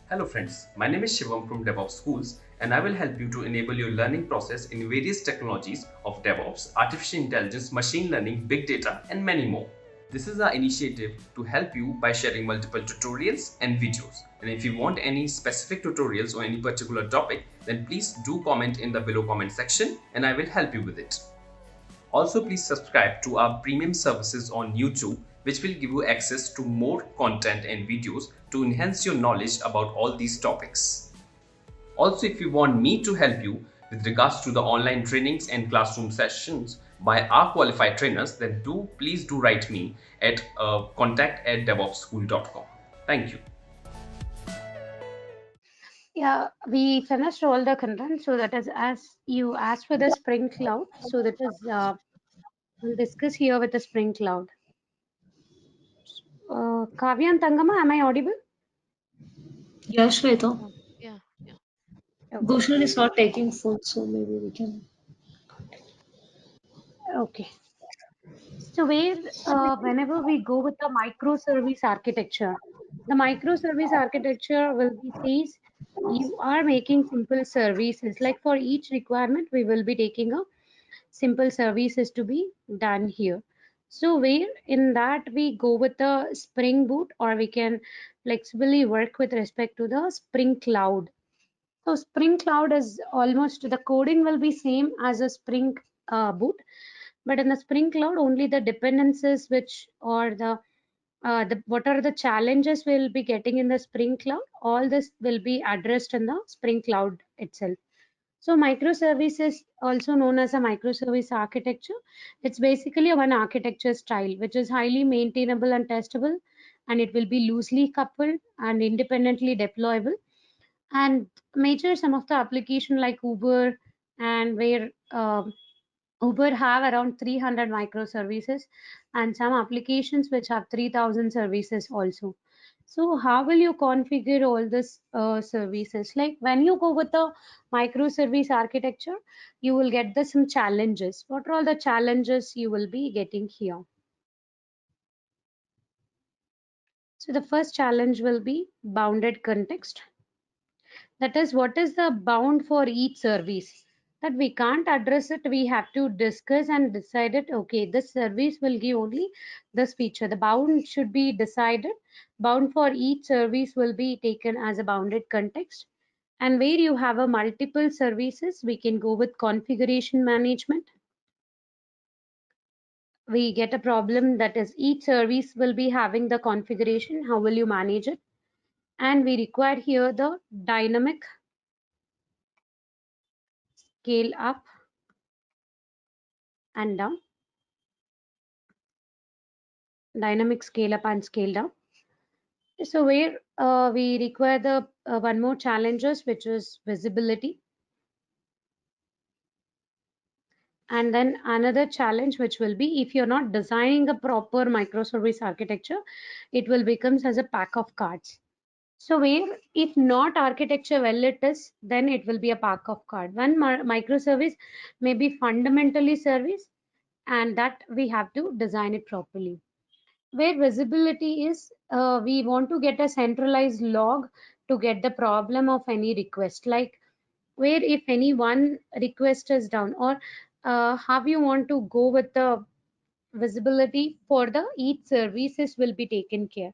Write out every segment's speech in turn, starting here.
Hello friends, my name is Shivam from DevOps Schools and I will help you to enable your learning process in various technologies of DevOps, artificial intelligence, machine learning, big data and many more. This is our initiative to help you by sharing multiple tutorials and videos. And if you want any specific tutorials or any particular topic, then please do comment in the below comment section and I will help you with it. Also, please subscribe to our premium services on YouTube, which will give you access to more content and videos to enhance your knowledge about all these topics. Also, if you want me to help you with regards to the online trainings and classroom sessions by our qualified trainers, then please do write me at contact@devopsschool.com. Thank you. Yeah, we finished all the content. So that is as you asked for the Spring Cloud. So that is we'll discuss here with the Spring Cloud. Kavya and Tangama, am I audible? Yeah, Shweta. Yeah, yeah. Okay. Bhushan is not taking food, so maybe we can. Okay. So whenever we go with the microservice architecture, the microservice architecture will be says you are making simple services. Like for each requirement, we will be taking a simple services to be done here. So where in that we go with the Spring Boot or we can flexibly work with respect to the Spring Cloud. So Spring Cloud is almost the coding will be same as a Spring Boot, but in the Spring Cloud only the dependencies which or the what are the challenges we'll be getting in the Spring Cloud, all this will be addressed in the Spring Cloud itself. So microservices, also known as a microservice architecture, it's basically a one architecture style which is highly maintainable and testable, and it will be loosely coupled and independently deployable. And major some of the application like Uber and where Uber have around 300 microservices and some applications which have 3000 services also. So how will you configure all this services? Like when you go with the microservice architecture, you will get the some challenges. What are all the challenges you will be getting here? So the first challenge will be bounded context. That is, what is the bound for each service? That we can't address it, we have to discuss and decide it. Okay, this service will give only this feature. The bound should be decided. Bound for each service will be taken as a bounded context. And where you have a multiple services, we can go with configuration management. We get a problem that is each service will be having the configuration. How will you manage it? And we require here the dynamic scale up and down, dynamic scale up and scale down. So where we require the one more challenges, which is visibility. And then another challenge, which will be if you're not designing a proper microservice architecture, it will becomes as a pack of cards. So where if not architecture well it is, then it will be a pack of card. One microservice may be fundamentally service, and that we have to design it properly. Where visibility is, we want to get a centralized log to get the problem of any request, like where if any one request is down or how you want to go with the visibility for the each services will be taken care,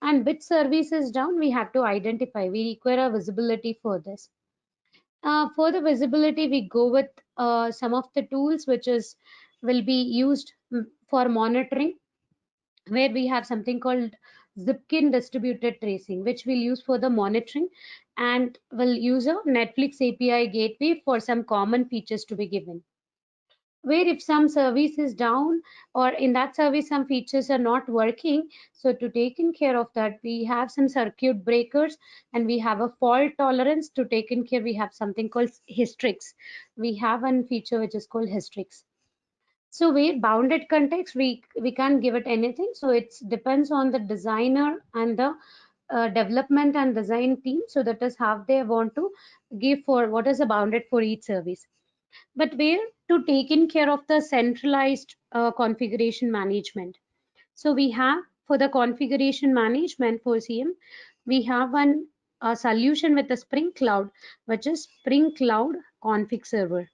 and which service is down we have to identify. We require a visibility for this. For the visibility we go with some of the tools which is will be used for monitoring, where we have something called Zipkin distributed tracing, which we'll use for the monitoring, and we'll use a Netflix API gateway for some common features to be given. Where if some service is down or in that service some features are not working, so to taken care of that, we have some circuit breakers and we have a fault tolerance to taken care. We have something called Hystrix. We have one feature which is called Hystrix. So where bounded context, we can't give it anything. So it depends on the designer and the development and design team. So that is how they want to give for what is a bounded for each service. But where to take in care of the centralized configuration management. So we have for the configuration management for CM, we have one a solution with the Spring Cloud, which is Spring Cloud Config Server.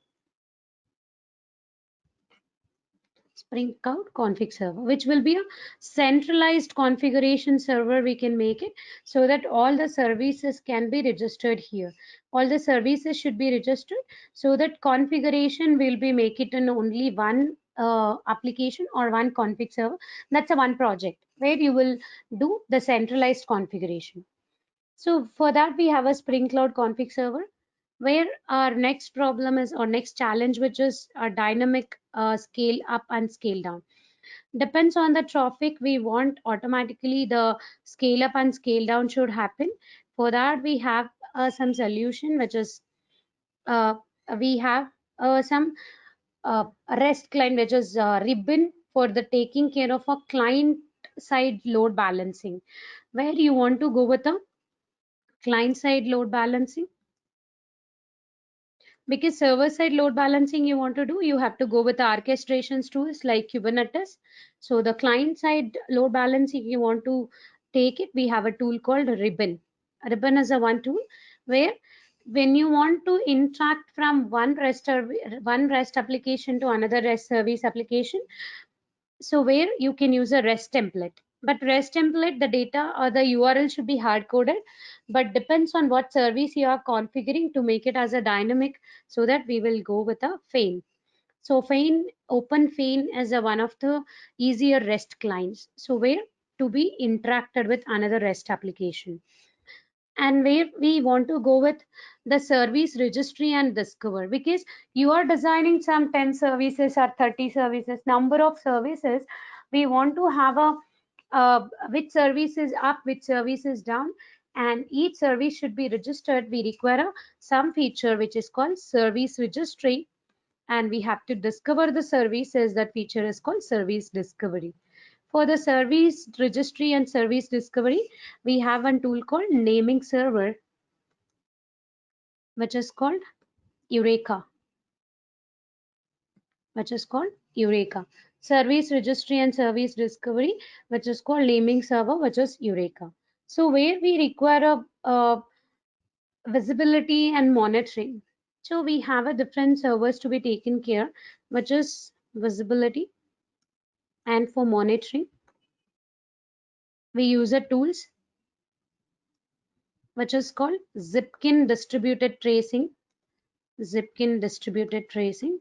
Spring Cloud Config Server, which will be a centralized configuration server. We can make it so that all the services can be registered here. All the services should be registered so that configuration will be make it in only one application or one config server. That's a one project where you will do the centralized configuration. So for that, we have a Spring Cloud config server, where our next problem is, or next challenge, which is a dynamic scale up and scale down. Depends on the traffic, we want automatically the scale up and scale down should happen. For that, we have some solution, which is uh, we have some REST client, which is Ribbon, for the taking care of a client side load balancing, where you want to go with a client side load balancing. Because server side load balancing you want to do, you have to go with the orchestrations tools like Kubernetes. So the client side load balancing you want to take it, we have a tool called Ribbon. Ribbon is a one tool where when you want to interact from one REST application to another REST service application, so where you can use a REST template. But REST template, the data or the URL should be hard coded, but depends on what service you are configuring to make it as a dynamic, so that we will go with a Feign. So Feign, Open Feign is a one of the easier REST clients. So where to be interacted with another REST application. And where we want to go with the service registry and discover, because you are designing some 10 services or 30 services, number of services. We want to have a which service is up, which service is down, and each service should be registered. We require some feature which is called service registry, and we have to discover the services. That feature is called service discovery. For the service registry and service discovery, we have a tool called naming server, which is called Eureka, which is called Eureka. Service registry and service discovery, which is called naming server, which is Eureka. So where we require a visibility and monitoring. So we have a different servers to be taken care, which is visibility, and for monitoring, we use a tools which is called Zipkin distributed tracing. Zipkin distributed tracing.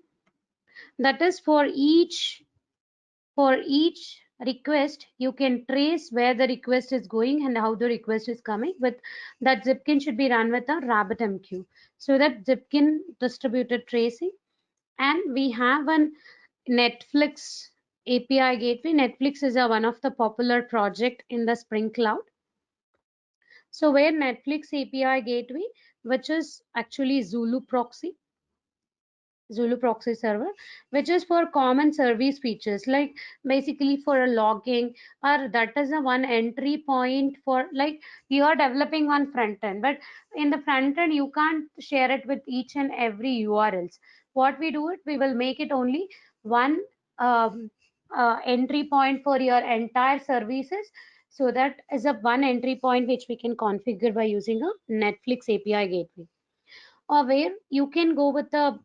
That is for each request, you can trace where the request is going and how the request is coming. With that, Zipkin should be run with a RabbitMQ. So that Zipkin distributed tracing. And we have an Netflix API gateway. Netflix is a one of the popular project in the Spring Cloud. So where Netflix API gateway, which is actually Zulu proxy server, which is for common service features, like basically for a logging, or that is a one entry point for, like, you are developing one front end, but in the front end you can't share it with each and every URLs. What we do it, we will make it only one entry point for your entire services. So that is a one entry point which we can configure by using a Netflix API gateway. Or where you can go with the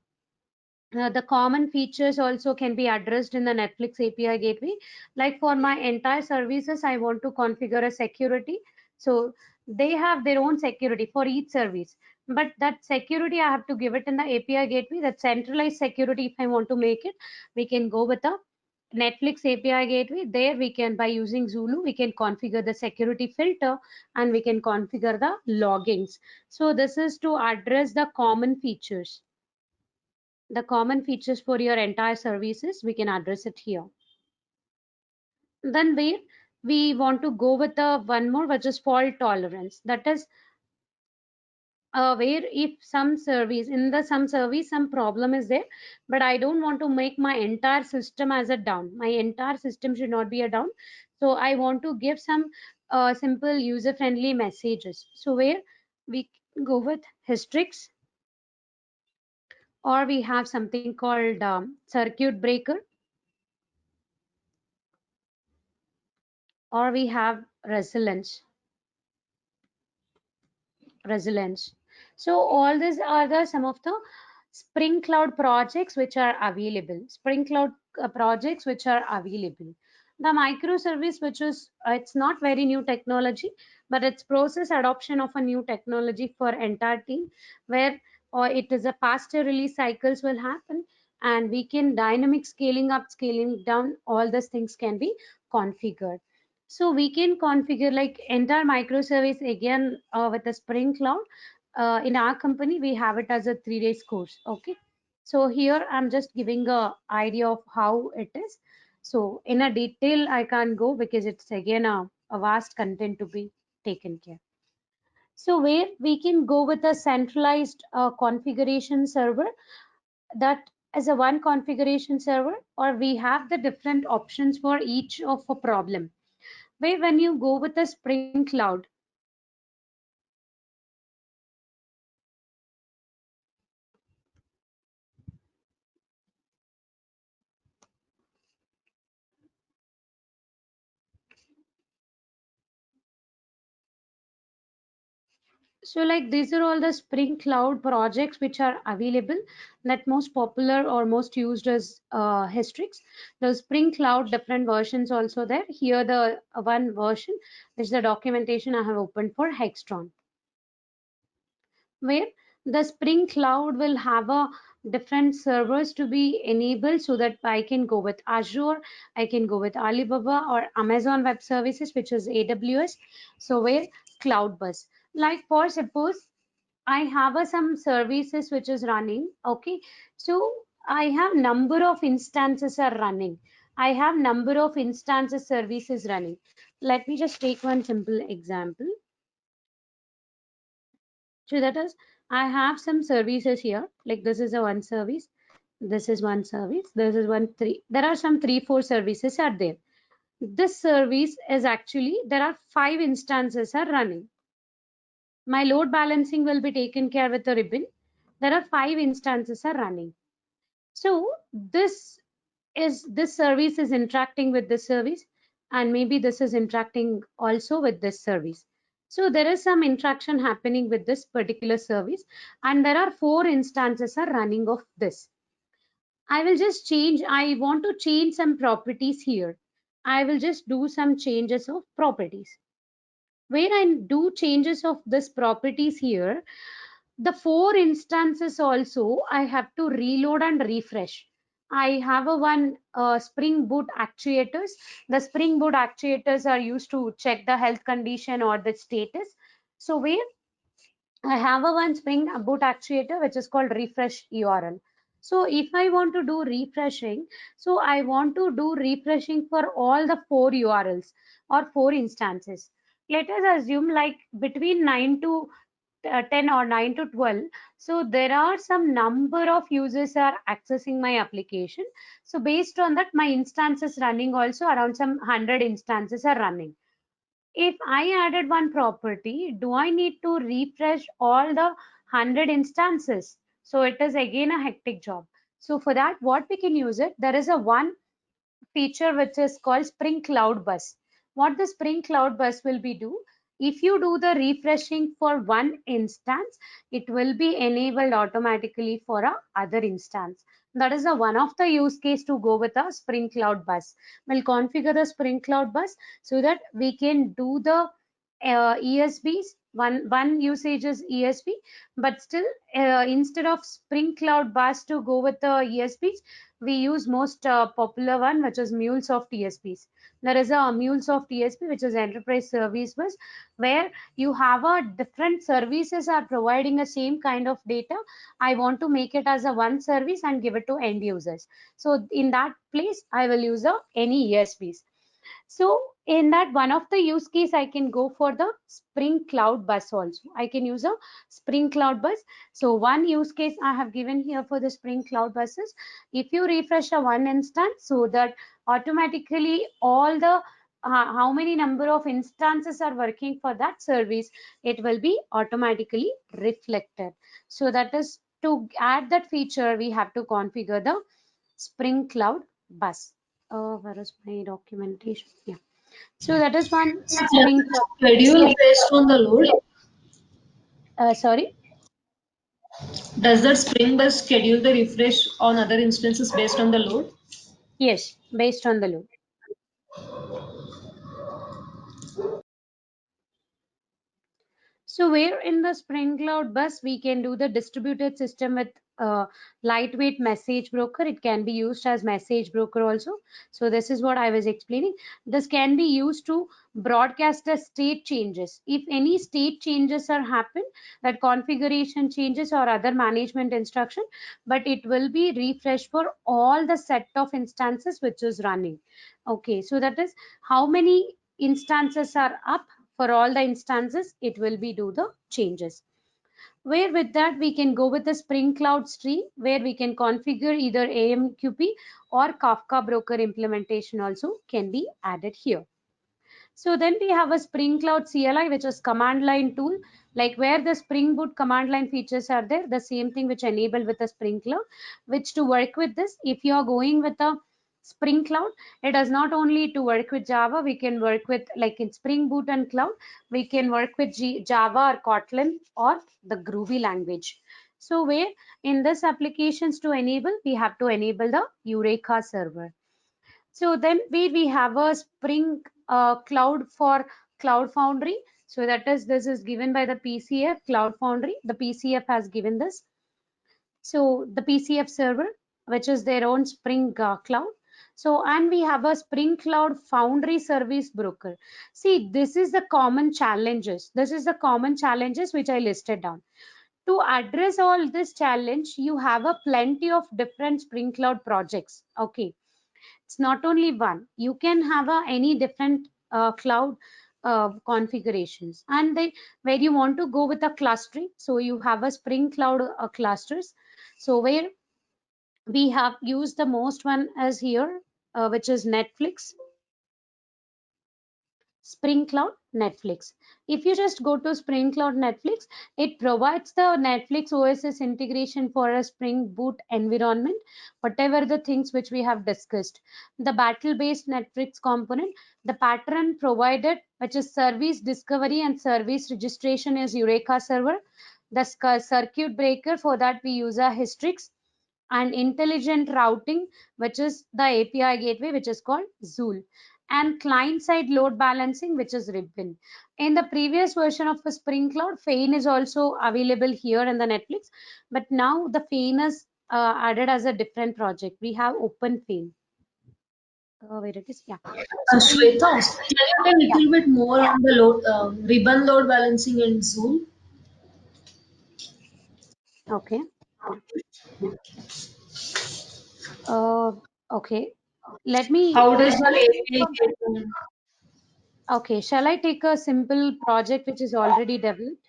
common features also can be addressed in the Netflix API gateway. Like for my entire services, I want to configure a security. So they have their own security for each service. But that security, I have to give it in the API gateway. That centralized security, if I want to make it, we can go with the Netflix API gateway. There we can, by using Zulu, we can configure the security filter, and we can configure the loggings. So this is to address the common features. The common features for your entire services, we can address it here. Then we want to go with the one more, which is fault tolerance. That is where if some service, in the some service some problem is there, but I don't want to make my entire system as a down. My entire system should not be a down. So I want to give some simple user friendly messages. So where we go with Hystrix, or we have something called circuit breaker, or we have resilience. resilience. So all these are the some of the Spring Cloud projects which are available. Spring Cloud projects which are available. The microservice, which is it's not very new technology, but it's process adoption of a new technology for entire team, where or it is a faster release cycles will happen, and we can dynamic scaling up, scaling down. All these things can be configured. So we can configure like entire microservice again with the Spring Cloud. In our company, we have it as a 3 day course. Okay. So here I'm just giving a idea of how it is. So in a detail, I can't go because it's again a vast content to be taken care. So where we can go with a centralized configuration server, that as a one configuration server, or we have the different options for each of a problem. Where when you go with a Spring Cloud, so like these are all the Spring Cloud projects which are available, that most popular or most used as Hystrix. The Spring Cloud different versions also there. Here the one version is the documentation I have opened for Hextron, where the Spring Cloud will have a different servers to be enabled, so that I can go with Azure, I can go with Alibaba or Amazon Web Services, which is AWS. So where Cloud Bus, like for suppose I have some services which is running. Okay, so I have number of instances are running. I have number of instances services running. Let me just take one simple example. So that is, I have some services here. Like this is a one service. This is one service. This is one three. There are some three, four services are there. This service is actually there are 5 instances are running. My load balancing will be taken care with a ribbon. There are 5 instances are running. So this service is interacting with this service, and maybe this is interacting also with this service. So there is some interaction happening with this particular service, and there are 4 instances are running of this. I will just change, I want to change some properties here. I will just do some changes of properties. Where I do changes of this properties here, the 4 instances also I have to reload and refresh. I have a one Spring Boot actuators. The Spring Boot actuators are used to check the health condition or the status. So where I have a one Spring Boot actuator which is called refresh URL. So if I want to do refreshing, so I want to do refreshing for all the 4 URLs or 4 instances. Let us assume like between 9 to 10 or 9 to 12. So there are some number of users are accessing my application. So based on that, my instances running also around some 100 instances are running. If I added one property, do I need to refresh all the 100 instances? So it is again a hectic job. So for that, what we can use it, there is a one feature which is called Spring Cloud Bus. What the Spring Cloud Bus will be do, if you do the refreshing for one instance, it will be enabled automatically for a other instance. That is a one of the use case to go with a Spring Cloud Bus. We'll configure the Spring Cloud Bus so that we can do the ESBs. One usage is ESB, but still instead of Spring Cloud Bus to go with the ESBs, we use most popular one, which is MuleSoft ESPs. There is a MuleSoft ESP, which is Enterprise Service Bus, where you have a different services are providing the same kind of data. I want to make it as a one service and give it to end users. So in that place, I will use any ESPs. So in that one of the use case, I can go for the Spring Cloud Bus also. I can use a Spring Cloud Bus. So one use case I have given here for the Spring Cloud Buses. If you refresh a one instance, so that automatically all the how many number of instances are working for that service, it will be automatically reflected. So that is to add that feature, we have to configure the Spring Cloud Bus. Where is my documentation? Yeah. So that is one Spring Cloud. Schedule based on the load. Sorry. Does that Spring bus schedule the refresh on other instances based on the load? Yes, based on the load. So where in the Spring Cloud bus we can do the distributed system with lightweight message broker. It can be used as message broker also. So this is what I was explaining. This can be used to broadcast the state changes. If any state changes are happen, that configuration changes or other management instruction, but it will be refreshed for all the set of instances which is running. Okay, so that is how many instances are up. For all the instances, it will be do the changes. Where with that we can go with the Spring Cloud stream where we can configure either AMQP or Kafka broker implementation also can be added here. So then we have a Spring Cloud CLI, which is command line tool, like where the Spring Boot command line features are there, the same thing which enable with the Spring Cloud, which to work with this, if you are going with a Spring Cloud, it does not only to work with Java, we can work with like in Spring Boot and Cloud, we can work with Java or Kotlin or the Groovy language. So where in this applications to enable, we have to enable the Eureka server. So then we have a Spring Cloud for Cloud Foundry. So that is, this is given by the PCF Cloud Foundry. The PCF has given this. So the PCF server, which is their own Spring Cloud. So, and we have a Spring Cloud Foundry Service Broker. See, this is the common challenges. This is the common challenges which I listed down. To address all this challenge, you have a plenty of different Spring Cloud projects. Okay, it's not only one. You can have any different cloud configurations, and where you want to go with a clustering, so you have a Spring Cloud clusters. So where we have used the most one as here, which is Netflix. Spring Cloud Netflix. If you just go to Spring Cloud Netflix, it provides the Netflix OSS integration for a Spring Boot environment, whatever the things which we have discussed. The battle-based Netflix component, the pattern provided, which is service discovery and service registration, is Eureka server. The circuit breaker, for that we use a Hystrix, and intelligent routing, which is the API gateway, which is called Zool, and client-side load balancing, which is Ribbon. In the previous version of the Spring Cloud, Feign is also available here in the Netflix, but now the Feign is added as a different project. We have Open Feign. Where it is, yeah. So we, Shweta, can you tell a yeah, little bit more on the load, ribbon load balancing in Zoom? okay. Uh, okay. Let me, How does shall the I API take get in? okay, shall I take a simple project which is already developed?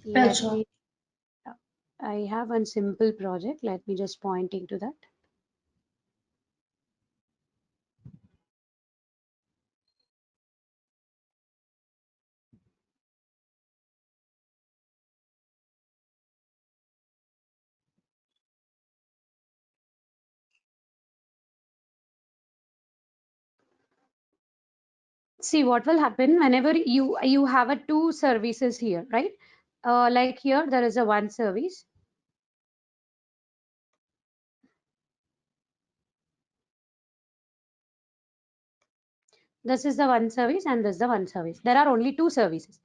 Let Acha. me, I have one simple project. Let me just point into that. See what will happen whenever you have a two services here, right? Like here, there is a one service. This is the one service and this is the one service. There are only two services.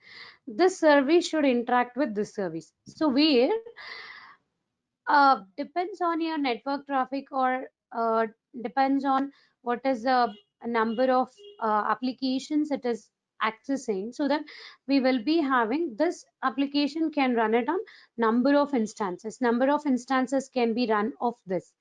This service should interact with this service. So where depends on your network traffic or depends on what is the number of applications it is accessing, so that we will be having this application can run it on number of instances can be run of this.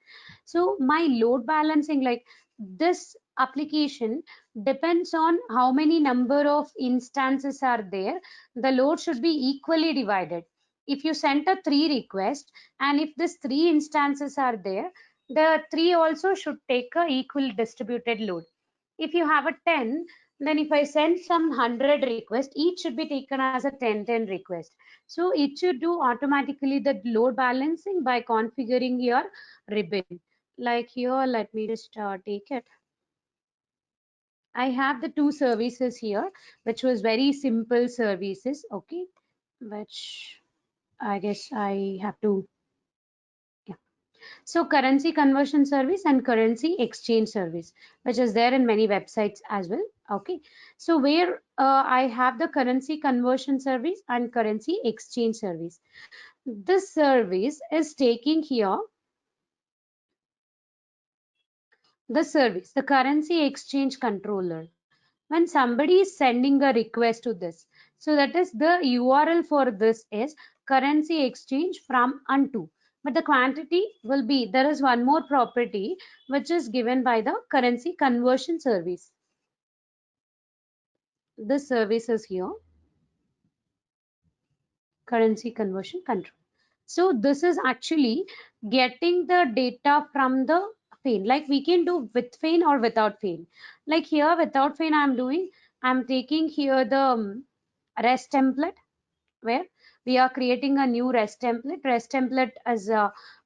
So my load balancing, like this application depends on how many number of instances are there, the load should be equally divided. If you sent a three request, and if these three instances are there, the three also should take a equal distributed load. If you have a 10, then if I send some 100 requests, each should be taken as a 10-10 request. So it should do automatically the load balancing by configuring your ribbon. Like here, let me just take it. I have the two services here, which was very simple services. Okay, which I guess I have to, yeah. So currency conversion service and currency exchange service, which is there in many websites as well. Okay. So where I have the currency conversion service and currency exchange service. This service is taking here the service, the currency exchange controller. When somebody is sending a request to this, so that is the URL for this is currency exchange from unto, but the quantity will be, there is one more property which is given by the currency conversion service. This service is here, currency conversion control. So this is actually getting the data from the Feign. Like we can do with Feign or without Feign. Like here without Feign I'm taking here the REST template, where we are creating a new REST template. REST template is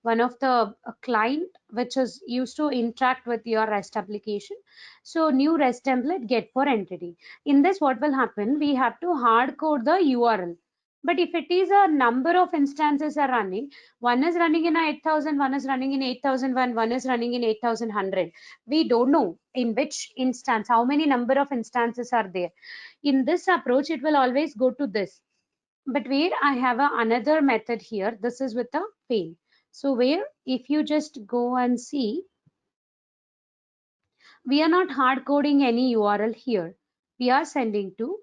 one of the client which is used to interact with your REST application. So new REST template get for entity. In this, what will happen? We have to hard code the URL. But if it is a number of instances are running, one is running in 8000, one is running in 8001, one is running in 8100. We don't know in which instance, how many number of instances are there. In this approach, it will always go to this. But where I have another method here, this is with a Feign. So where if you just go and see, we are not hard coding any URL here. We are sending to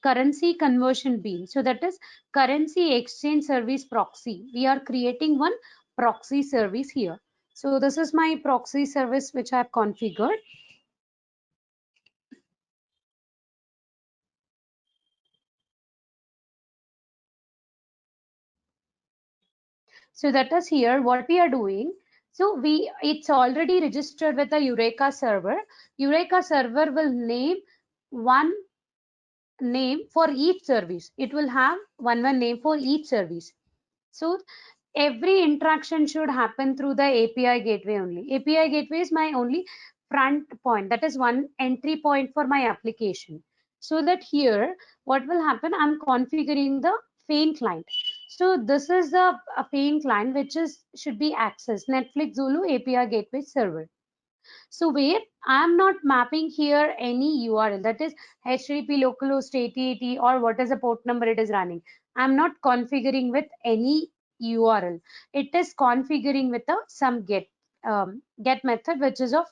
currency conversion bean. So that is currency exchange service proxy. We are creating one proxy service here. So this is my proxy service which I have configured. So that is here what we are doing. So it's already registered with the Eureka server. Eureka server will name one name for each service. It will have one name for each service. So every interaction should happen through the API gateway only. API gateway is my only front point. That is one entry point for my application. So that here, what will happen? I'm configuring the Feign client. So this is the Feign client which is should be accessed. Netflix Zulu API gateway server. So where I'm not mapping here any URL, that is HTTP localhost 8080 or what is the port number it is running. I'm not configuring with any URL. It is configuring with some get method which is of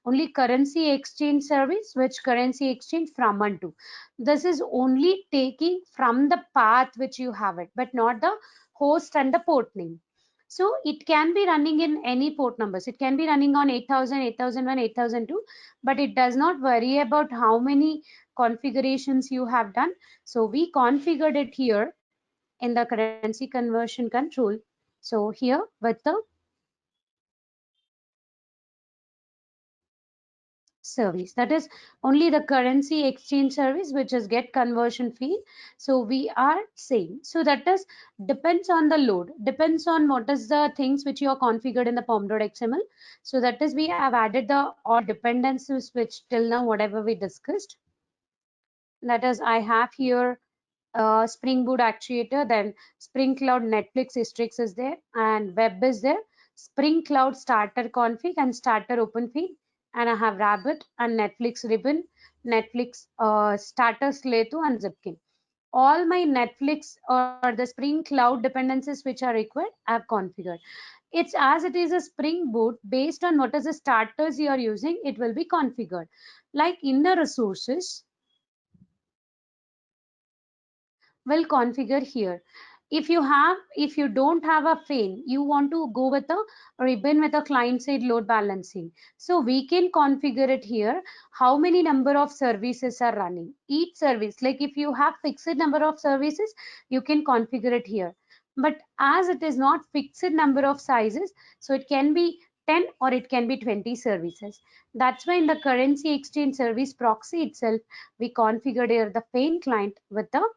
only currency exchange service, which currency exchange from and to. This is only taking from the path which you have it, but not the host and the port name. So it can be running in any port numbers. It can be running on 8000, 8001, 8002, but it does not worry about how many configurations you have done. So we configured it here in the currency conversion control. So here with the service, that is only the currency exchange service which is get conversion fee. So we are saying, so that is depends on the load, depends on what is the things which you are configured in the pom.xml. So that is we have added the all dependencies which till now whatever we discussed. That is I have here Spring Boot actuator, then Spring Cloud Netflix Hystrix is there, and web is there. Spring Cloud starter config and starter open feed, and I have Rabbit and Netflix ribbon, Netflix starter Slayto and Zipkin. All my Netflix or the Spring Cloud dependencies which are required, I have configured. It's as it is a Spring Boot, based on what is the starters you are using, it will be configured. Like inner resources, will configure here. If you don't have a Feign, you want to go with a ribbon with a client side load balancing. So we can configure it here. How many number of services are running? Each service, like if you have fixed number of services, you can configure it here. But as it is not fixed number of sizes, so it can be 10 or it can be 20 services. That's why in the currency exchange service proxy itself, we configured here the Feign client with the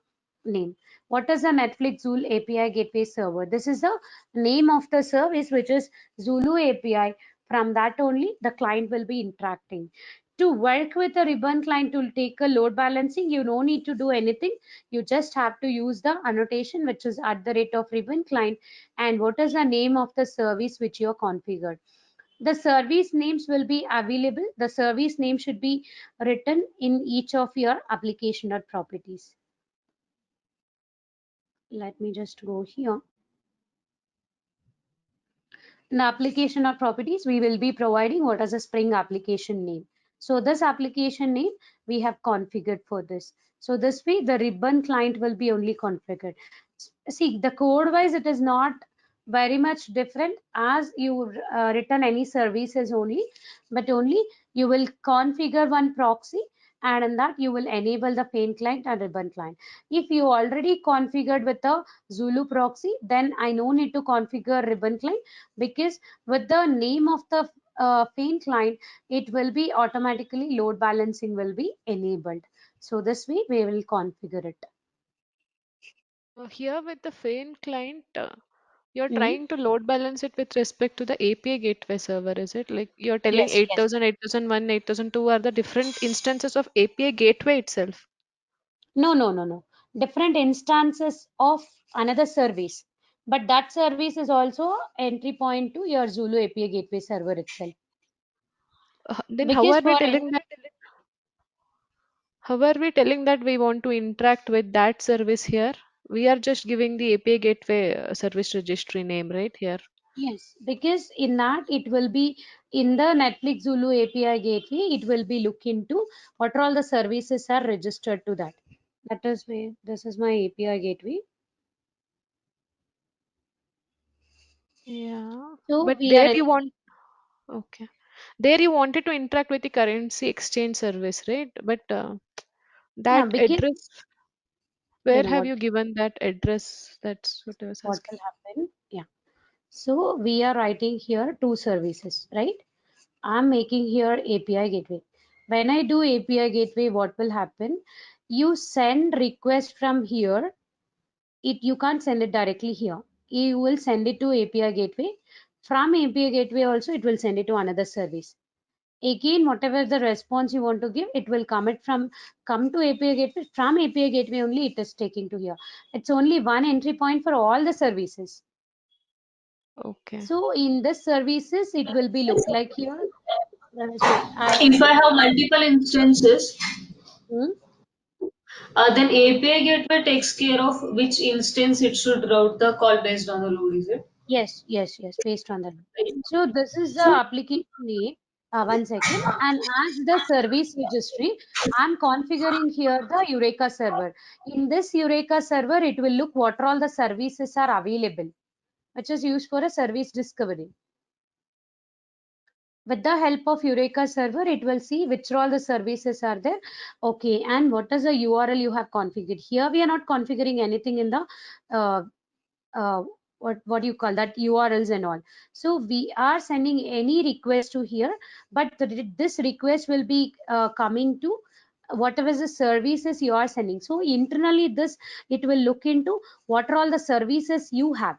name. What is the Netflix Zulu API gateway server? This is the name of the service which is Zulu API From that only the client will be interacting. To work with a ribbon client to take a load balancing, you no need to do anything. You just have to use the annotation which is at the rate of ribbon client and what is the name of the service which you are configured. The service names will be available. The service name should be written in each of your application or properties. Let me just go here. In the application or properties, we will be providing what is a Spring application name. So this application name we have configured for this. So this way the ribbon client will be only configured. See, the code wise it is not very much different as you written any services only, but only you will configure one proxy and in that you will enable the Paint client and ribbon client. If you already configured with the Zulu proxy, then I no need to configure ribbon client, because with the name of the Paint client, it will be automatically load balancing will be enabled. So this way we will configure it. Here with the Fain client, you're Mhm. trying to load balance it with respect to the API gateway server, is it? Like you're telling Yes, yes. 8000, 8001, 8002 are the different instances of API gateway itself. No, no, no, no. Different instances of another service. But that service is also entry point to your Zulu API gateway server itself. Then how Because are we for telling that? How are we telling that we want to interact with that service here? We are just giving the API gateway service registry name right here. yes, because in that it will be in the Netflix Zulu API gateway, it will be look into what all the services are registered to that. That is where this is my API gateway. Yeah, So but we are there you want, okay. There you wanted to interact with the currency exchange service, right? But yeah, that because address, no, where no, have you given that address? That's what I was what asking. will happen? Yeah. So we are writing here two services, right? I'm making here API gateway. When I do API gateway, what will happen? You send request from here. You can't send it directly here. You will send it to API gateway. From API gateway also, it will send it to another service. Again, whatever the response you want to give, it will come to API gateway. From API gateway only, it is taking to here. It's only one entry point for all the services. Okay. So in the services, it will be look like here. So If I have multiple instances, hmm? then API gateway takes care of which instance it should route the call based on the load, is it? Yes, yes, yes, based on that. So this is the application name. One second. And as the service registry, I'm configuring here the Eureka server. In this Eureka server, it will look what all the services are available, which is used for a service discovery. With the help of Eureka server, it will see which all the services are there. Okay, and what is the URL you have configured? Here we are not configuring anything in the uh, uh, what do you call that URLs and all. So we are sending any request to here, but this request will be coming to whatever the services you are sending. So internally this it will look into what are all the services you have.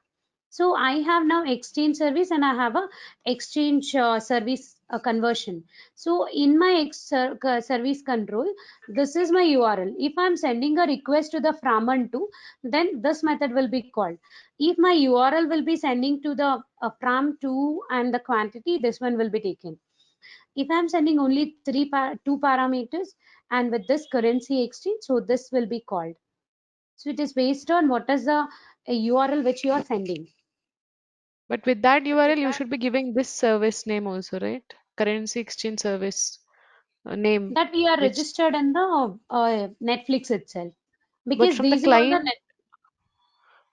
So I have now exchange service and I have a exchange service conversion. So in my service control, this is my URL. If I'm sending a request to the from and to, then this method will be called. If my URL will be sending to the from to and the quantity, this one will be taken. If I'm sending only two parameters and with this currency exchange, so this will be called. So it is based on what is the URL which you are sending. But with that URL, you should be giving this service name also, right? Currency exchange service name, That we are which, registered in the Netflix itself. but Because from the these are all the client,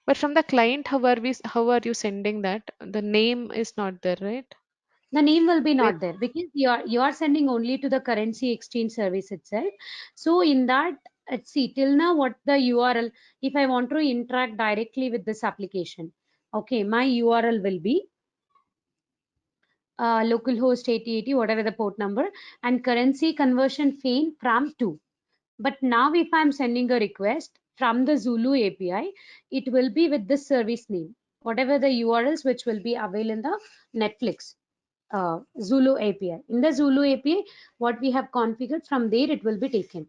but from the client, how are you sending that? The name is not there, right? the name will be Wait, not there because you are sending only to the currency exchange service itself. So in that, see till now what the URL, if I want to interact directly with this application, okay, my URL will be localhost 8080, whatever the port number, and currency conversion fain from 2. But now if I'm sending a request from the Zulu API, it will be with this service name, whatever the URLs which will be available in the Netflix. Zulu API. In the Zulu API, what we have configured, from there it will be taken.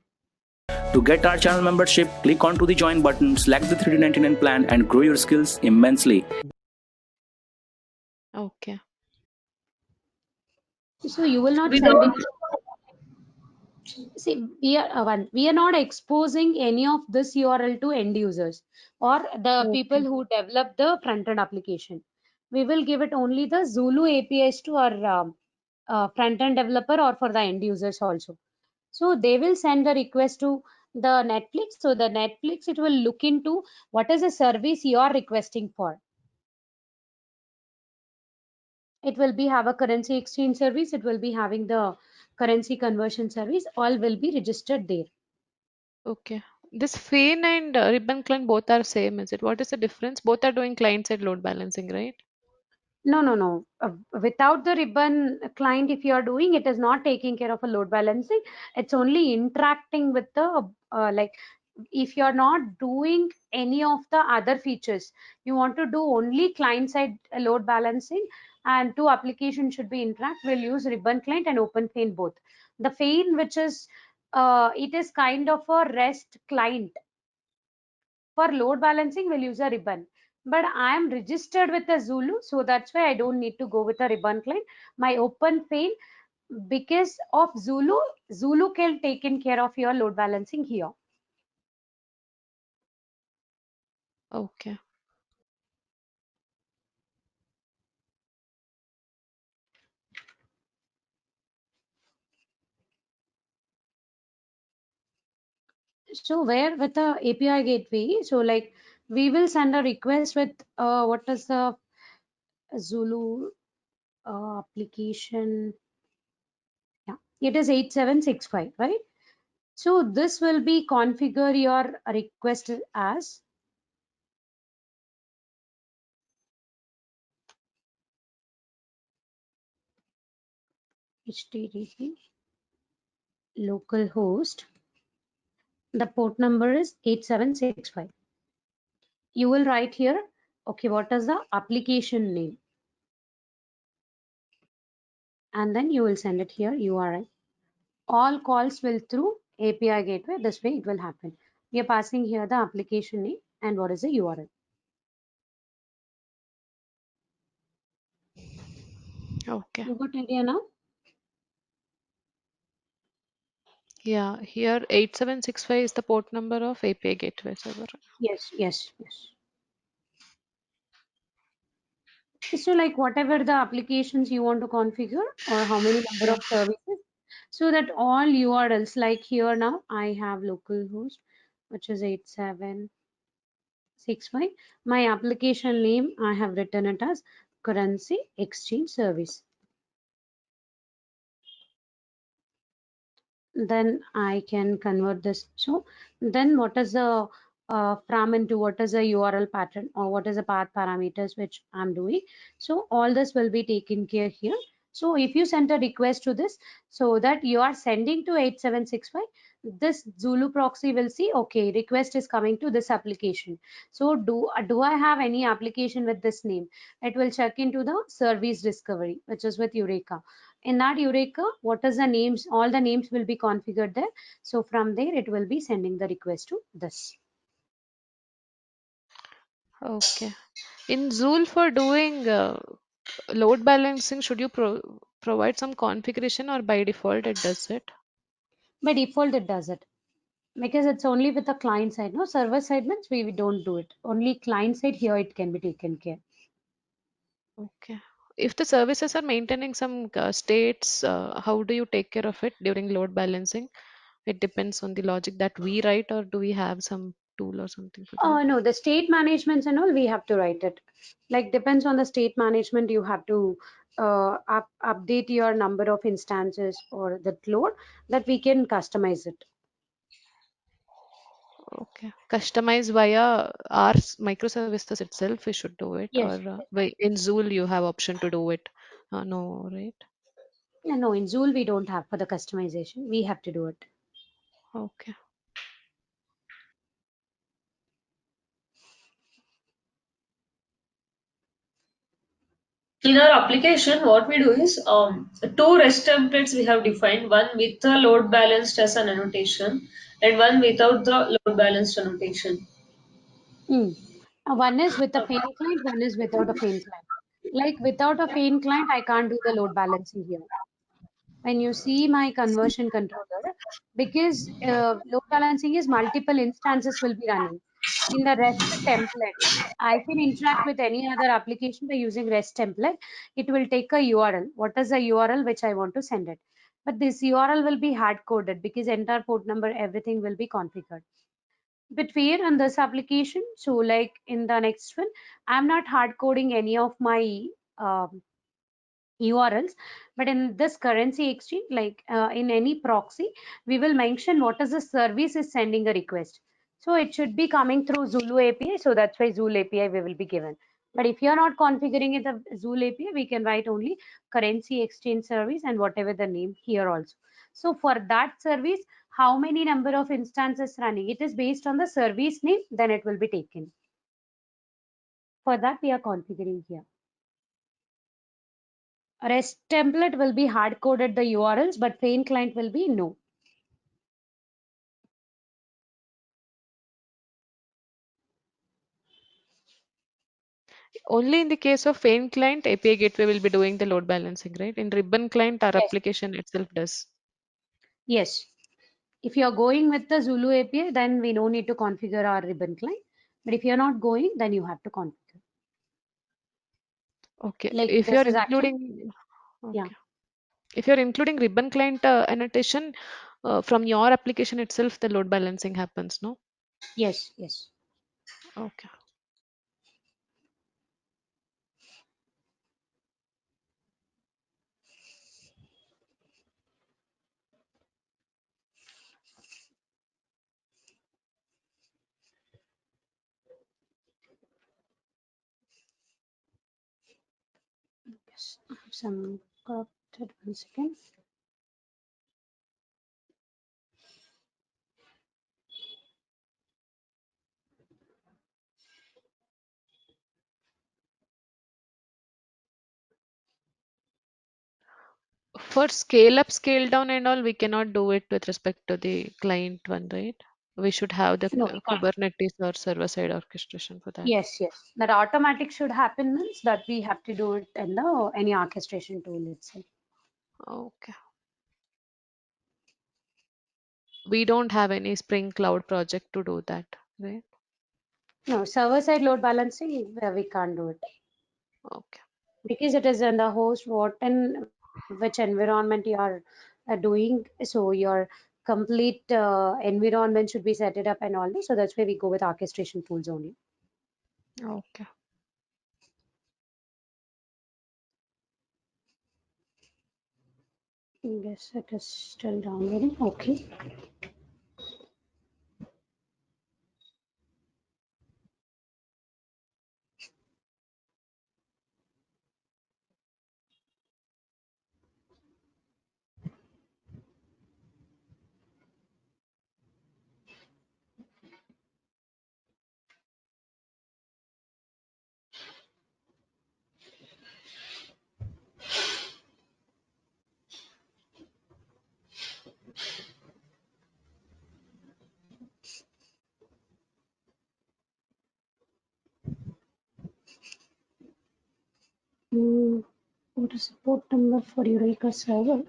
To get our channel membership, click onto the join button, select the 3D99 plan and grow your skills immensely. Okay. So you will not Without send it. See, we are not exposing any of this URL to end users or the people Okay. who develop the front end application. We will give it only the Zulu APIs to our front end developer or for the end users also. So they will send the request to the Netflix. So the Netflix, it will look into what is the service you are requesting for. It will be have a currency exchange service. It will be having the currency conversion service. All will be registered there. Okay. This Fane and Ribbon client both are same, is it? What is the difference? Both are doing client-side load balancing, right? No, no, no. Without the ribbon client, if you are doing, it is not taking care of a load balancing. It's only interacting with the like. If you are not doing any of the other features, you want to do only client side load balancing, and two applications should be interact. We'll use ribbon client and open Fane both. The Fane, which is it is kind of a REST client. For load balancing, we'll use a ribbon. But I am registered with a Zulu, so that's why I don't need to go with a ribbon client. My open fail, because of Zulu, Zulu can taken care of your load balancing here. Okay. So where with the API gateway, so like we will send a request with what is the Zulu application? Yeah, it is 8765, right? So this will be configure your request as HTTP localhost. The port number is 8765. You will write here, okay, what is the application name? And then you will send it here, URI. All calls will through API gateway. This way it will happen. We are passing here the application name and what is the URL. Okay. You got idea now? Yeah, here 8765 is the port number of API gateway server. Yes, yes, yes. So like whatever the applications you want to configure or how many number Yeah. of services, so that all URLs, like here now I have localhost, which is 8765. My application name, I have written it as currency exchange service. Then I can convert this. So then what is the from into what is the URL pattern or what is the path parameters which I'm doing. So all this will be taken care here. So if you send a request to this, so that you are sending to 8765, this Zulu proxy will see, okay, request is coming to this application. So do I have any application with this name? It will check into the service discovery, which is with Eureka. In that Eureka, what is the names? All the names will be configured there. So from there, it will be sending the request to this. Okay. In Zool for doing load balancing, should you provide some configuration or by default it does it? By default, it does it because it's only with the client side. No, server side means we don't do it. Only client side here it can be taken care. Okay. If the services are maintaining some states, how do you take care of it during load balancing? It depends on the logic that we write, or do we have some tool or something for that? No, the state managements and all we have to write it. Like depends on the state management, you have to update your number of instances or the load that we can customize it. Okay. Customize via our microservices itself, we should do it, or Yes. in Zool you have option to do it. No, right? No, in Zool we don't have for the customization. We have to do it. Okay. In our application, what we do is two REST templates we have defined, one with the load balanced as an annotation and one without the load balanced annotation. One is with a faint client, one is without a faint client. Like without a faint client, I can't do the load balancing here. When you see my conversion controller, because load balancing is multiple instances will be running. In the REST template, I can interact with any other application by using REST template. It will take a URL. What is the URL which I want to send it? But this URL will be hard coded because entire port number, everything will be configured. But where in this application, so like in the next one, I'm not hard coding any of my URLs, but in this currency exchange, like in any proxy, we will mention what is the service is sending a request. So it should be coming through Zulu API. So that's why Zulu API we will be given. But if you're not configuring it the Zulu API, we can write only currency exchange service and whatever the name here also. So for that service, how many number of instances running? It is based on the service name, then it will be taken. For that, we are configuring here. REST template will be hard coded the URLs, but faint client will be no. Only in the case of faint client, API gateway will be doing the load balancing, right? In ribbon client, our Yes. application itself does. Yes. If you are going with the Zulu API, then we no need to configure our ribbon client. But if you're not going, then you have to configure. Okay. Like If this you're is actually, including, yeah. okay. If you're including ribbon client annotation from your application itself, the load balancing happens, no? Yes, yes. Okay. Yes. I have some corrupted 1 second. For scale up, scale down, and all, we cannot do it with respect to the client one, right? We should have the No, we can't. Kubernetes or server side orchestration for that. Yes, yes. That automatic should happen means that we have to do it in the any orchestration tool itself. Okay. We don't have any Spring Cloud project to do that, right? No, server side load balancing, we can't do it. Okay. Because it is in the host what and which environment you are doing, so your complete environment should be set it up and all this, so that's why we go with orchestration tools only. Okay. Yes, it is still downloading. Okay. What is the port number for Eureka server?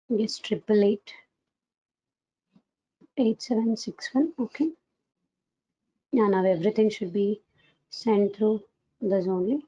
Yes, 888-8761. Okay. Yeah, now everything should be sent through this only.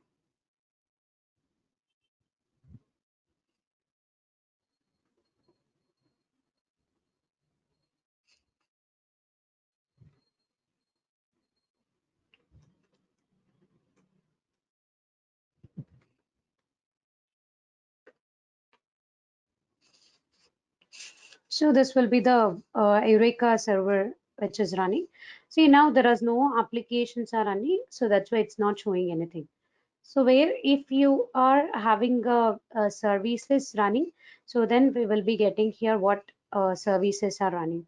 So this will be the Eureka server which is running. See, now there is no applications are running, so that's why it's not showing anything. So where if you are having a services running, so then we will be getting here what services are running.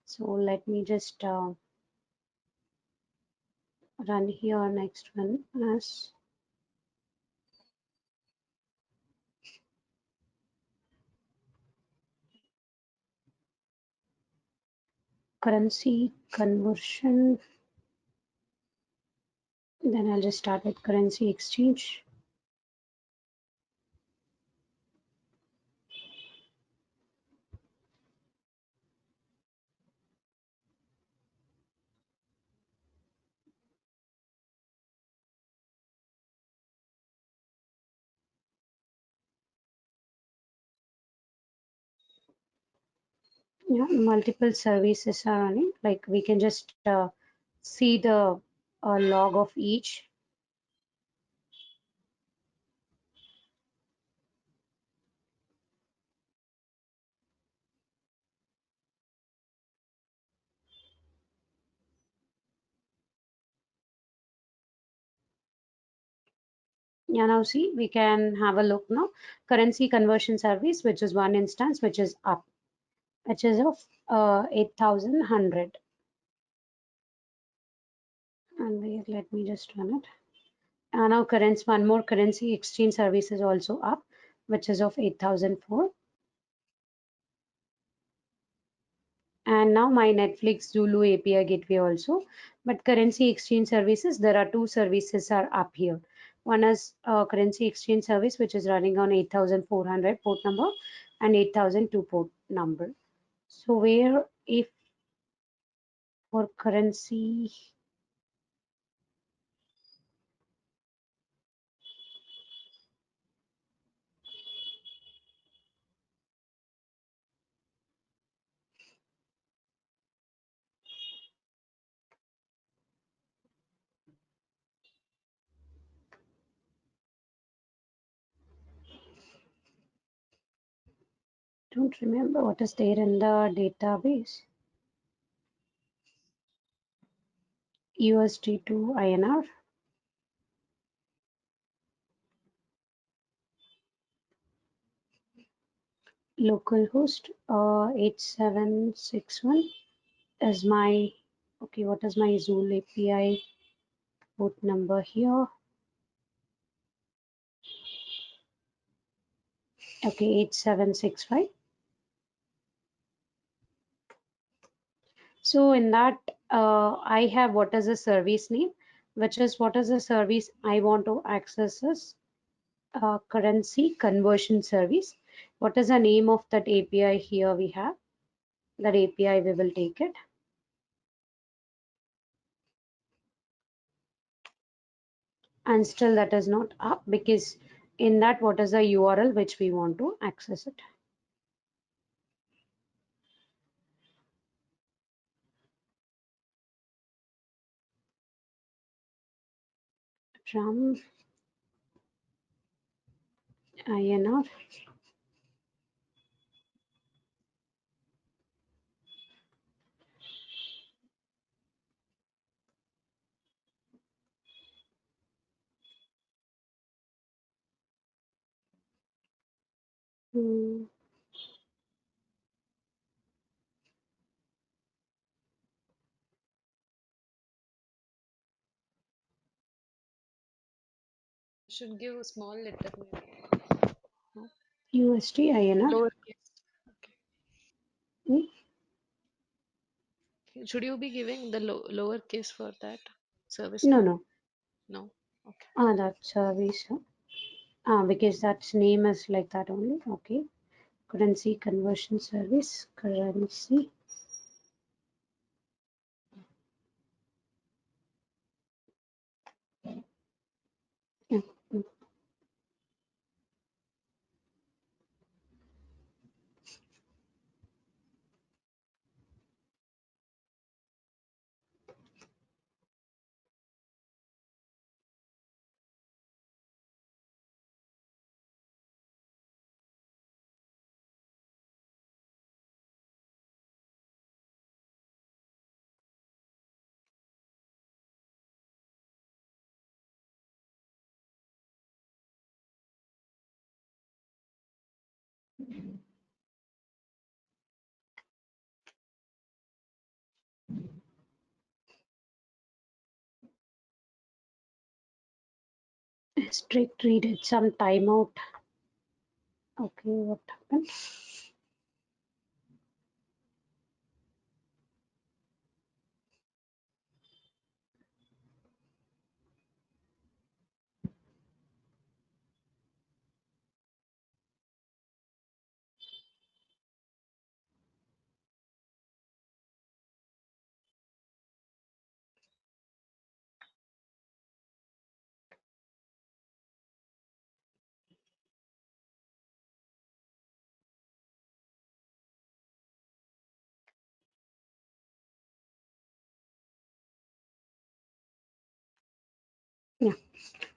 So let me just run here next one as currency conversion. Then I'll just start with currency exchange. Yeah, multiple services are running. Like we can just see the log of each. Yeah, now see, we can have a look now. Currency conversion service, which is one instance, which is up, which is of 8,100. And wait, let me just run it. Now currency, one more currency exchange service is also up, which is of 8,004. And now my Netflix Zulu API gateway also. But currency exchange services, there are two services are up here. One is currency exchange service, which is running on 8,400 port number and 8,002 port number. So where if for currency, don't remember what is there in the database. USD to INR. Localhost 8761 is my, okay, what is my Zool API port number here? Okay, 8765. So in that, I have what is the service name, which is what is the service I want to access this currency conversion service. What is the name of that API here we have? That API we will take it. And still that is not up because in that what is the URL which we want to access it. From INR. Hmm. Should give a small letter maybe. No? USD INR. Lowercase. Okay. Hmm. Should you be giving the lowercase for that service No, name? no. No. Okay. That service. Because that name is like that only. Okay. Currency conversion service. Currency. Yeah. Hmm. Strict read it. Some timeout. Okay. What happened?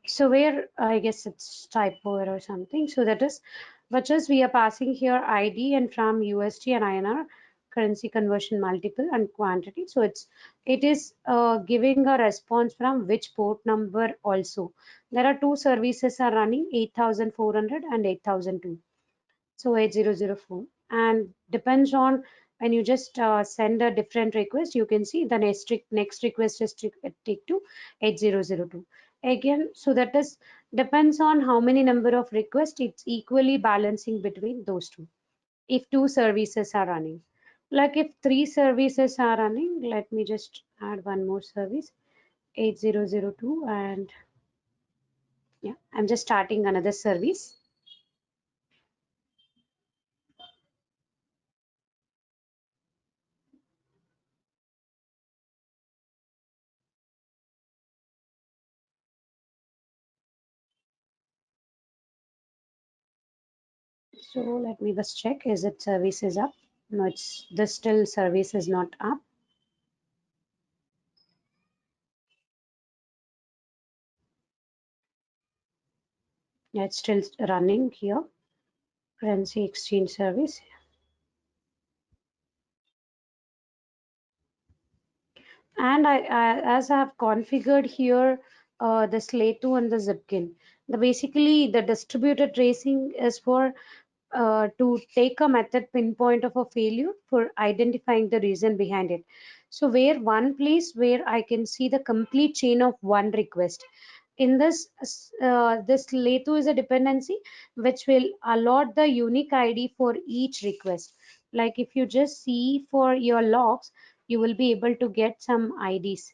So where I guess it's typo error or something. So that is, but just we are passing here ID and from USD and INR currency conversion multiple and quantity. So it is giving a response from which port number also. There are two services are running 8400 and 8002. So 8004 and depends on when you just send a different request, you can see the next request is take to 8002 again. So that is depends on how many number of requests, it's equally balancing between those two if two services are running. Like if three services are running, let me just add one more service 8002 and yeah, I'm just starting another service. So let me just check, is it service is up? No, it's the still service is not up. Yeah, it's still running here. Currency exchange service. And as I have configured here the Slato and the Zipkin. The distributed tracing is for to take a method pinpoint of a failure for identifying the reason behind it. So where one place where I can see the complete chain of one request. In this Lato is a dependency which will allot the unique ID for each request. Like if you just see for your logs, you will be able to get some IDs.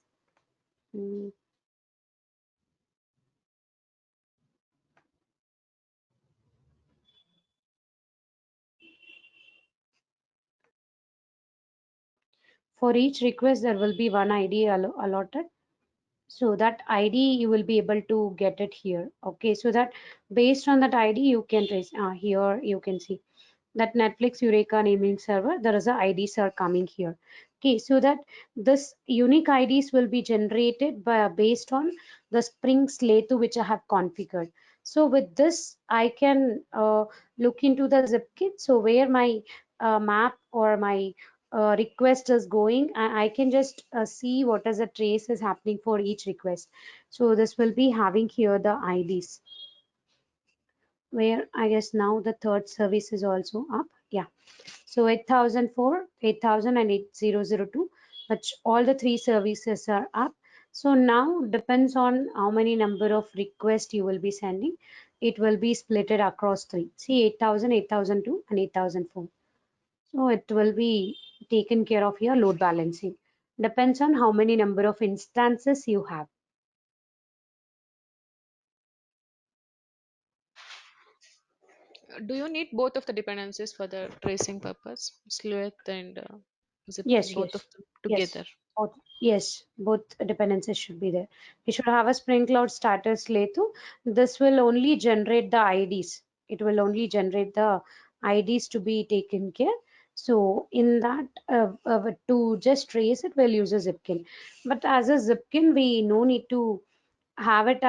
Mm. For each request, there will be one ID allotted. So that ID you will be able to get it here. Okay, so that based on that ID you can trace. Here you can see that Netflix Eureka naming server, there is a IDs are coming here. Okay, so that this unique IDs will be generated based on the Spring Slate which I have configured. So with this, I can look into the ZipKit. So where my map or my request is going, I can just see what is the trace is happening for each request. So this will be having here the IDs where I guess now the third service is also up. Yeah. So 8004, 8000 and 8002, but all the three services are up. So now depends on how many number of requests you will be sending. It will be splitted across three. See 8000, 8002 and 8004. So it will be taken care of your load balancing. Depends on how many number of instances you have. Do you need both of the dependencies for the tracing purpose? Sleuth and Zipkin, Yes, both of yes, them yes. together. Both dependencies should be there. We should have a Spring Cloud status Letu. This will only generate the IDs. It will only generate the IDs to be taken care. So in that, to just trace it, we'll use a Zipkin. But as a Zipkin, we no need to have it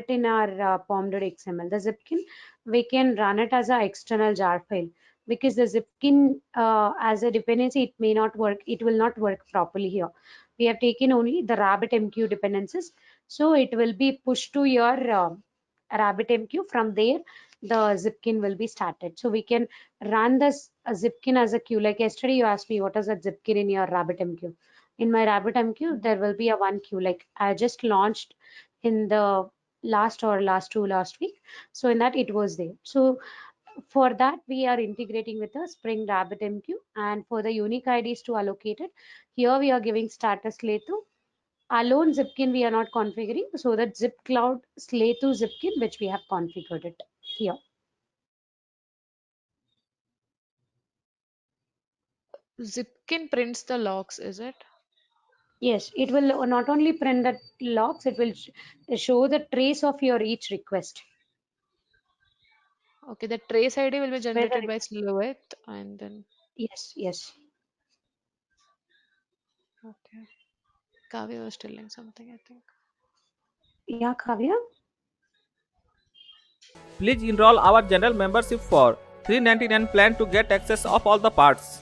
in our pom.xml. The Zipkin, we can run it as an external jar file because the Zipkin as a dependency, it may not work. It will not work properly here. We have taken only the RabbitMQ dependencies, so it will be pushed to your RabbitMQ. From there, the Zipkin will be started. So we can run this Zipkin as a queue. Like yesterday, you asked me what is a Zipkin in your RabbitMQ. In my RabbitMQ, there will be a one queue. Like I just launched in the last week. So in that it was there. So for that we are integrating with the Spring RabbitMQ, and for the unique IDs to allocate it, here we are giving status Slate2. Alone Zipkin we are not configuring, so that Zip Cloud Slate2 Zipkin which we have configured it here. Zipkin prints the logs, is it? Yes, it will not only print the logs, it will show the trace of your each request. Okay, the trace ID will be Whether generated by Sleuth and then yes. okay. Kavya was telling something, I think. Yeah, Kavya. Please enroll our general membership for $399 plan to get access of all the parts.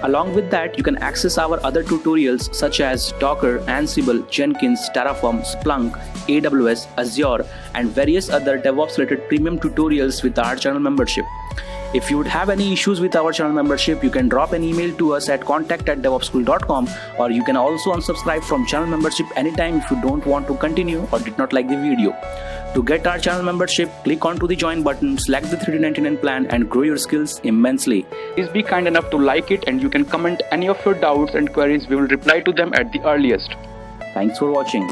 Along with that, you can access our other tutorials such as Docker, Ansible, Jenkins, Terraform, Splunk, AWS, Azure, and various other DevOps related premium tutorials with our channel membership. If you would have any issues with our channel membership, you can drop an email to us at contact@devopsschool.com, or you can also unsubscribe from channel membership anytime if you don't want to continue or did not like the video. To get our channel membership, click onto the join button, select the $399 plan, and grow your skills immensely. Please be kind enough to like it, and you can comment any of your doubts and queries. We will reply to them at the earliest. Thanks for watching.